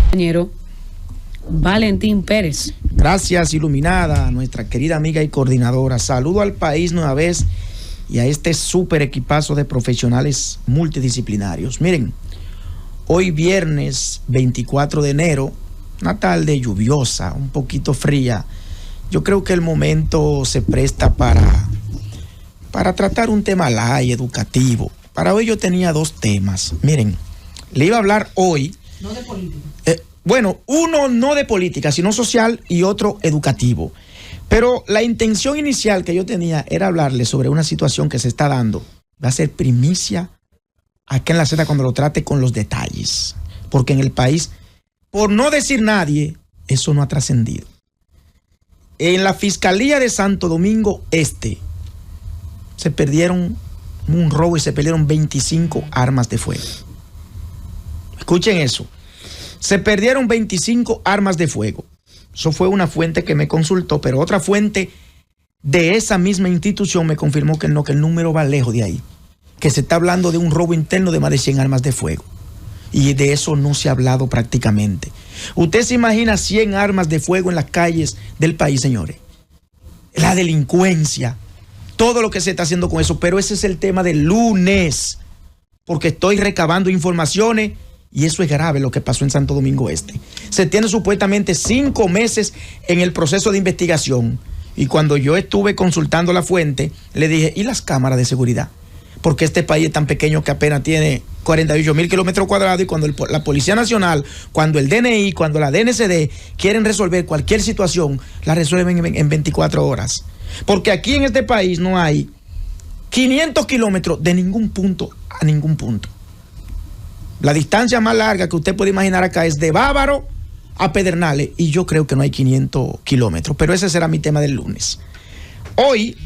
Compañero Valentín Pérez. Gracias, iluminada, nuestra querida amiga y coordinadora. Saludo al país nueva vez y a este súper equipazo de profesionales multidisciplinarios. Miren, hoy viernes 24 de enero, una tarde lluviosa, un poquito fría. Yo creo que el momento se presta para tratar un tema light, educativo. Para hoy yo tenía dos temas. Miren, le iba a hablar hoy. No de política. Bueno, uno no de política, sino social, y otro educativo. Pero la intención inicial que yo tenía era hablarle sobre una situación que se está dando. Va a ser primicia acá en la Z cuando lo trate con los detalles. Porque en el país, por no decir nadie, eso no ha trascendido. En la Fiscalía de Santo Domingo Este se perdieron un robo y se perdieron 25 armas de fuego. Escuchen eso. Se perdieron 25 armas de fuego. Eso fue una fuente que me consultó, pero otra fuente de esa misma institución me confirmó que no, que el número va lejos de ahí. Que se está hablando de un robo interno de más de 100 armas de fuego. Y de eso no se ha hablado prácticamente. ¿Usted se imagina 100 armas de fuego en las calles del país, señores? La delincuencia, todo lo que se está haciendo con eso, pero ese es el tema del lunes, porque estoy recabando informaciones. Y eso es grave lo que pasó en Santo Domingo Este. Se tiene supuestamente 5 meses en el proceso de investigación. Y cuando yo estuve consultando la fuente, le dije, ¿y las cámaras de seguridad? Porque este país es tan pequeño que apenas tiene 48,000 kilómetros cuadrados y cuando la Policía Nacional, cuando el DNI, cuando la DNCD quieren resolver cualquier situación, la resuelven en 24 horas. Porque aquí en este país no hay 500 kilómetros de ningún punto a ningún punto. La distancia más larga que usted puede imaginar acá es de Bávaro a Pedernales y yo creo que no hay 500 kilómetros, pero ese será mi tema del lunes. Hoy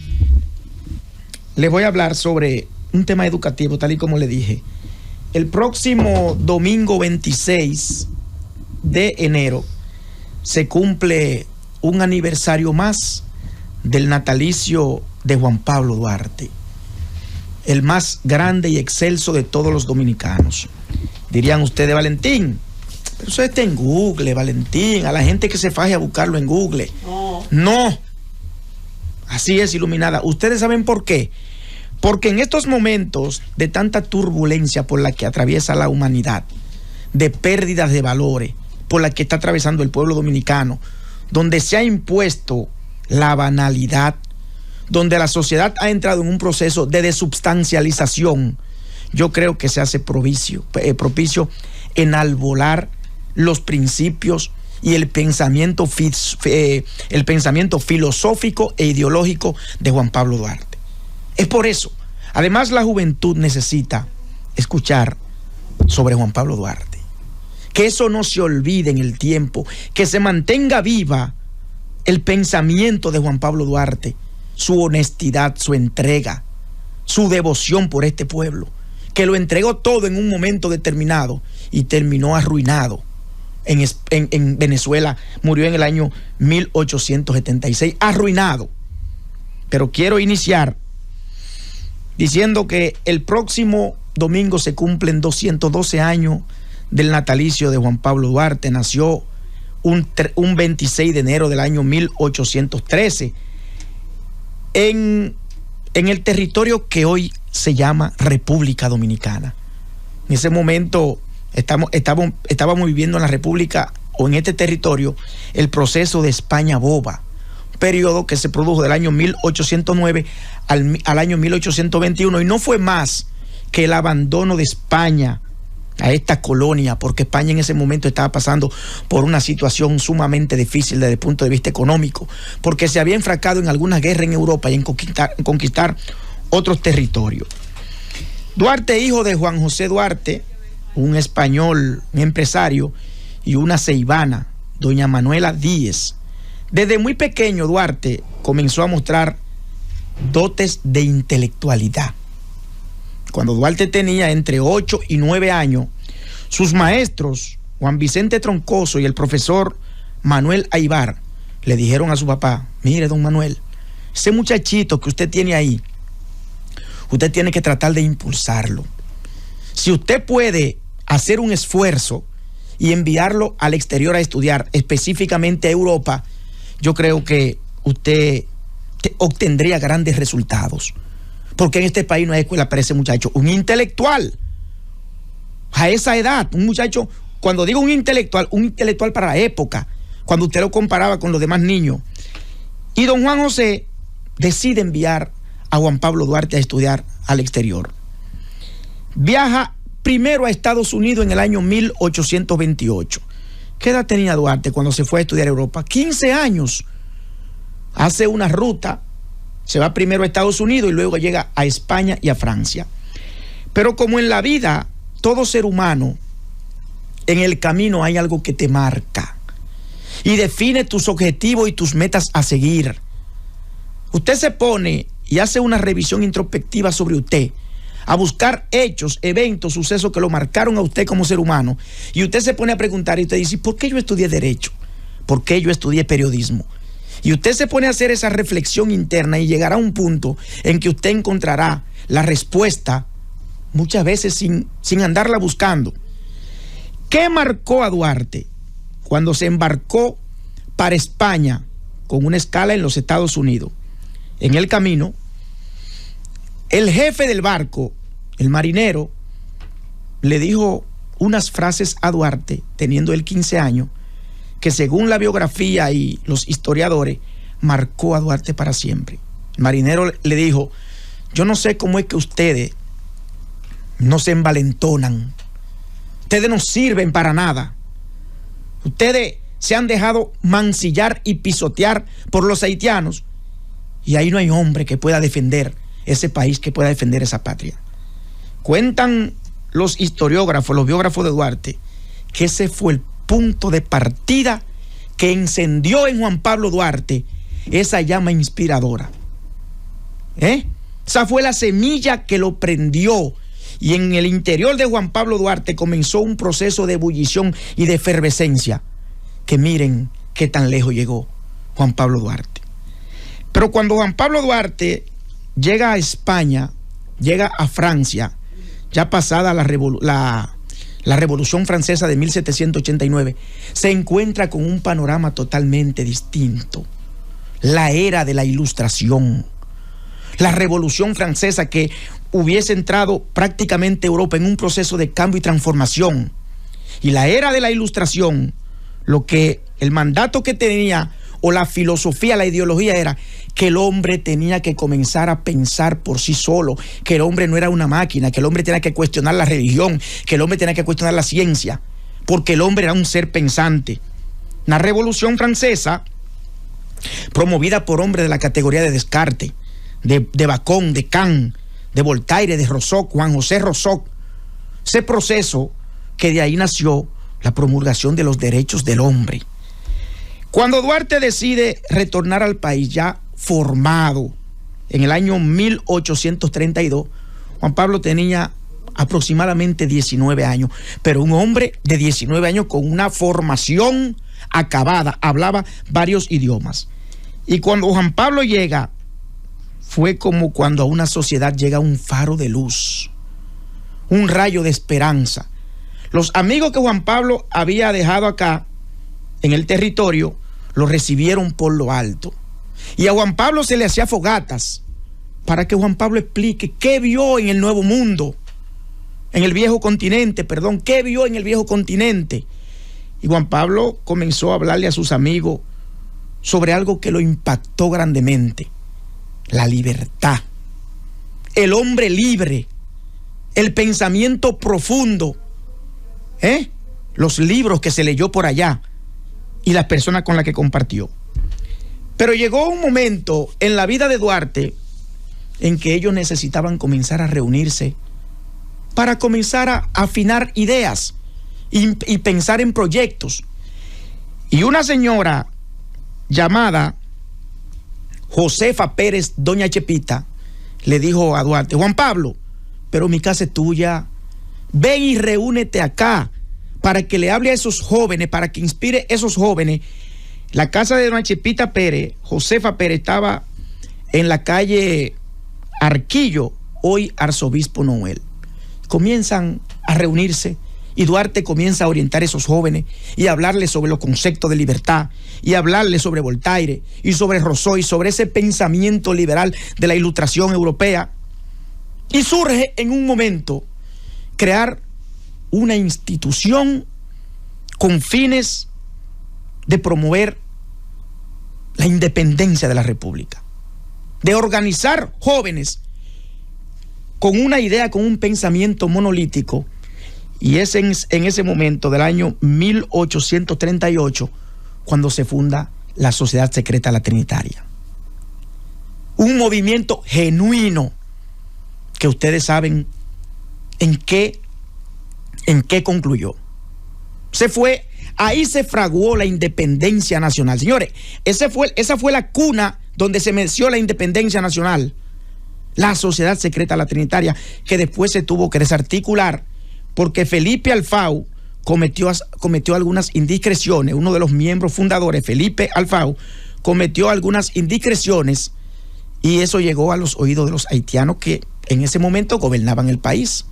les voy a hablar sobre un tema educativo, tal y como le dije. El próximo domingo 26 de enero se cumple un aniversario más del natalicio de Juan Pablo Duarte, el más grande y excelso de todos los dominicanos. Dirían ustedes, Valentín, pero eso está en Google, Valentín, a la gente que se faje a buscarlo en Google. No, así es, iluminada. ¿Ustedes saben por qué? Porque en estos momentos de tanta turbulencia por la que atraviesa la humanidad, de pérdidas de valores, por la que está atravesando el pueblo dominicano, donde se ha impuesto la banalidad, donde la sociedad ha entrado en un proceso de desubstancialización, yo creo que se hace propicio enalbolar los principios y el pensamiento filosófico e ideológico de Juan Pablo Duarte. Es por eso. Además, la juventud necesita escuchar sobre Juan Pablo Duarte. Que eso no se olvide en el tiempo, que se mantenga viva el pensamiento de Juan Pablo Duarte, su honestidad, su entrega, su devoción por este pueblo, que lo entregó todo en un momento determinado y terminó arruinado en Venezuela. Murió en el año 1876, arruinado. Pero quiero iniciar diciendo que el próximo domingo se cumplen 212 años del natalicio de Juan Pablo Duarte. Nació un 26 de enero del año 1813 en el territorio que hoy se llama República Dominicana. En ese momento estábamos viviendo en la República, o en este territorio, el proceso de España Boba, un periodo que se produjo del año 1809 al año 1821, y no fue más que el abandono de España a esta colonia, porque España en ese momento estaba pasando por una situación sumamente difícil desde el punto de vista económico, porque se había enfracado en alguna guerra en Europa y en conquistar otros territorios. Duarte, hijo de Juan José Duarte, un español, un empresario, y una ceibana, doña Manuela Díez. Desde muy pequeño Duarte comenzó a mostrar dotes de intelectualidad. Cuando Duarte tenía entre 8 y 9 años, sus maestros, Juan Vicente Troncoso y el profesor Manuel Aybar, le dijeron a su papá: mire, don Manuel, ese muchachito que usted tiene ahí, usted tiene que tratar de impulsarlo. Si usted puede hacer un esfuerzo y enviarlo al exterior a estudiar, específicamente a Europa, yo creo que usted obtendría grandes resultados. Porque en este país no hay escuela para ese muchacho. Un intelectual, a esa edad, un muchacho, cuando digo un intelectual para la época, cuando usted lo comparaba con los demás niños. Y don Juan José decide enviar a Juan Pablo Duarte a estudiar al exterior. Viaja primero a Estados Unidos en el año 1828. ¿Qué edad tenía Duarte cuando se fue a estudiar a Europa? 15 años. Hace una ruta, se va primero a Estados Unidos y luego llega a España y a Francia. Pero como en la vida, todo ser humano, en el camino hay algo que te marca y define tus objetivos y tus metas a seguir. Usted se pone y hace una revisión introspectiva sobre usted, a buscar hechos, eventos, sucesos que lo marcaron a usted como ser humano, y usted se pone a preguntar y usted dice, ¿por qué yo estudié Derecho? ¿Por qué yo estudié Periodismo? Y usted se pone a hacer esa reflexión interna y llegará a un punto en que usted encontrará la respuesta, muchas veces sin andarla buscando. ¿Qué marcó a Duarte cuando se embarcó para España con una escala en los Estados Unidos? En el camino, el jefe del barco, el marinero, le dijo unas frases a Duarte, teniendo él 15 años, que según la biografía y los historiadores, marcó a Duarte para siempre. El marinero le dijo, yo no sé cómo es que ustedes no se envalentonan, ustedes no sirven para nada, ustedes se han dejado mancillar y pisotear por los haitianos, y ahí no hay hombre que pueda defender ese país, que pueda defender esa patria. Cuentan los historiógrafos, los biógrafos de Duarte, que ese fue el punto de partida que encendió en Juan Pablo Duarte esa llama inspiradora. Esa fue la semilla que lo prendió, y en el interior de Juan Pablo Duarte comenzó un proceso de ebullición y de efervescencia, que miren qué tan lejos llegó Juan Pablo Duarte. Pero cuando Juan Pablo Duarte llega a España, llega a Francia, ya pasada la Revolución Francesa de 1789, se encuentra con un panorama totalmente distinto. La era de la Ilustración, la Revolución Francesa, que hubiese entrado prácticamente Europa en un proceso de cambio y transformación. Y la era de la Ilustración, lo que el mandato que tenía, o la filosofía, la ideología, era que el hombre tenía que comenzar a pensar por sí solo, que el hombre no era una máquina, que el hombre tenía que cuestionar la religión, que el hombre tenía que cuestionar la ciencia, porque el hombre era un ser pensante. La Revolución Francesa, promovida por hombres de la categoría de Descartes, de Bacon, de Kant, de Voltaire, de Rousseau, Juan José Rousseau, ese proceso que de ahí nació la promulgación de los derechos del hombre. Cuando Duarte decide retornar al país ya formado en el año 1832, Juan Pablo tenía aproximadamente 19 años, pero un hombre de 19 años con una formación acabada, hablaba varios idiomas. Y cuando Juan Pablo llega, fue como cuando a una sociedad llega un faro de luz, un rayo de esperanza. Los amigos que Juan Pablo había dejado acá en el territorio lo recibieron por lo alto, y a Juan Pablo se le hacía fogatas para que Juan Pablo explique qué vio en el Nuevo Mundo, en el Viejo Continente, qué vio en el Viejo Continente. Y Juan Pablo comenzó a hablarle a sus amigos sobre algo que lo impactó grandemente: la libertad, el hombre libre, el pensamiento profundo, los libros que se leyó por allá y las personas con las que compartió. Pero llegó un momento en la vida de Duarte en que ellos necesitaban comenzar a reunirse para comenzar a afinar ideas y pensar en proyectos. Y una señora llamada Josefa Pérez, doña Chepita, le dijo a Duarte: Juan Pablo, pero mi casa es tuya, ven y reúnete acá para que le hable a esos jóvenes, para que inspire a esos jóvenes. La casa de doña Chepita Pérez, Josefa Pérez, estaba en la calle Arquillo, hoy Arzobispo Noel. Comienzan a reunirse Y Duarte comienza a orientar a esos jóvenes y a hablarles sobre los conceptos de libertad y a hablarles sobre Voltaire y sobre Rousseau y sobre ese pensamiento liberal de la Ilustración europea. Y surge en un momento crear una institución con fines de promover la independencia de la República, de organizar jóvenes con una idea, con un pensamiento monolítico. Y es en ese momento del año 1838 cuando se funda la Sociedad Secreta La Trinitaria. Un movimiento genuino que ustedes saben en qué concluyó. Ahí se fraguó la independencia nacional. Señores, esa fue la cuna donde se meció la independencia nacional. La Sociedad Secreta La Trinitaria, que después se tuvo que desarticular porque Felipe Alfau cometió algunas indiscreciones. Uno de los miembros fundadores, Felipe Alfau, cometió algunas indiscreciones y eso llegó a los oídos de los haitianos que en ese momento gobernaban el país,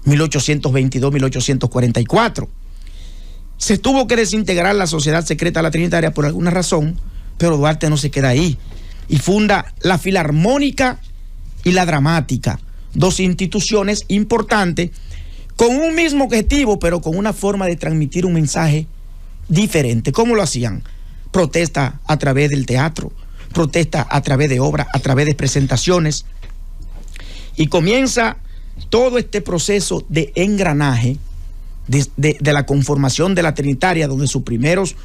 1822-1844. Se tuvo que desintegrar la Sociedad Secreta La Trinitaria por alguna razón, pero Duarte no se queda ahí y funda la Filarmónica y la Dramática, dos instituciones importantes con un mismo objetivo, pero con una forma de transmitir un mensaje diferente. ¿Cómo lo hacían? Protesta a través del teatro, protesta a través de obras, a través de presentaciones. Y comienza todo este proceso de engranaje de la conformación de la Trinitaria, donde sus primeros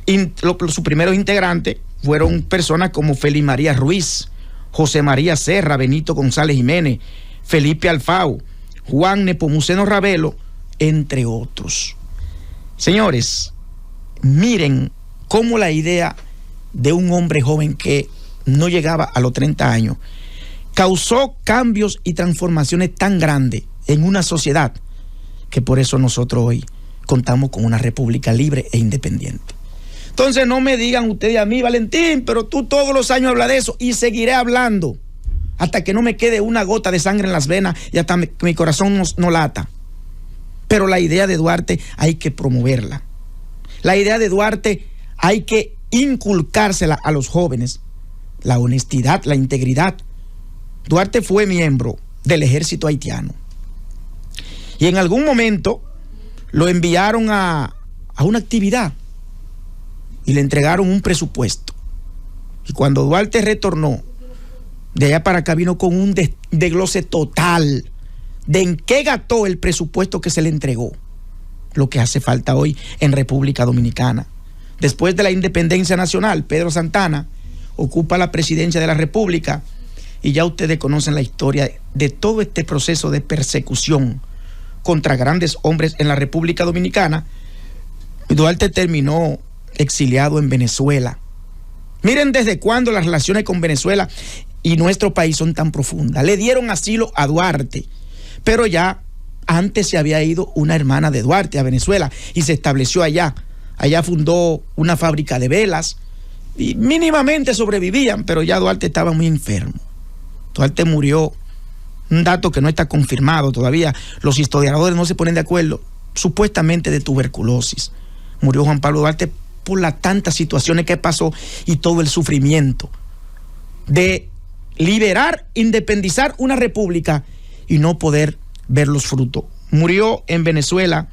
integrantes fueron personas como Félix María Ruiz, José María Serra, Benito González Jiménez, Felipe Alfau, Juan Nepomuceno Ravelo, entre otros. Señores, miren cómo la idea de un hombre joven que no llegaba a los 30 años causó cambios y transformaciones tan grandes en una sociedad que por eso nosotros hoy contamos con una república libre e independiente. Entonces no me digan ustedes a mí, Valentín, pero tú todos los años hablas de eso, y seguiré hablando hasta que no me quede una gota de sangre en las venas y hasta mi corazón no lata. Pero la idea de Duarte hay que promoverla. La idea de Duarte hay que inculcársela a los jóvenes. La honestidad, la integridad. Duarte fue miembro del ejército haitiano. Y en algún momento lo enviaron a una actividad y le entregaron un presupuesto. Y cuando Duarte retornó, de allá para acá vino con un desglose total de en qué gastó el presupuesto que se le entregó. Lo que hace falta hoy en República Dominicana. Después de la independencia nacional, Pedro Santana ocupa la presidencia de la República y ya ustedes conocen la historia de todo este proceso de persecución contra grandes hombres en la República Dominicana. Duarte terminó exiliado en Venezuela. Miren desde cuándo las relaciones con Venezuela y nuestro país son tan profundas. Le dieron asilo a Duarte, pero ya antes se había ido una hermana de Duarte a Venezuela y se estableció allá. Allá fundó una fábrica de velas y mínimamente sobrevivían, pero ya Duarte estaba muy enfermo. Duarte murió, un dato que no está confirmado todavía, los historiadores no se ponen de acuerdo, supuestamente de tuberculosis. Murió Juan Pablo Duarte por las tantas situaciones que pasó y todo el sufrimiento de liberar, independizar una república y no poder ver los frutos. Murió en Venezuela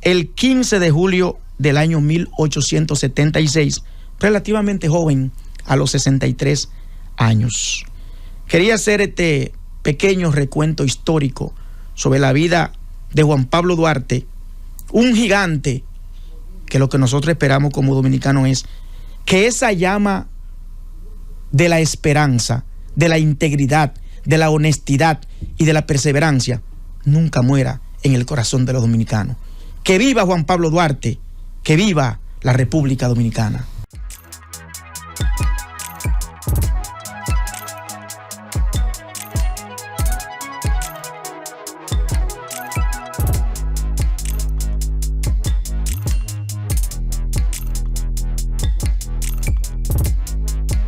el 15 de julio del año 1876, relativamente joven, a los 63 años. Quería hacer este pequeño recuento histórico sobre la vida de Juan Pablo Duarte, un gigante que lo que nosotros esperamos como dominicanos es que esa llama de la esperanza, de la integridad, de la honestidad y de la perseverancia nunca muera en el corazón de los dominicanos. Que viva Juan Pablo Duarte, que viva la República Dominicana.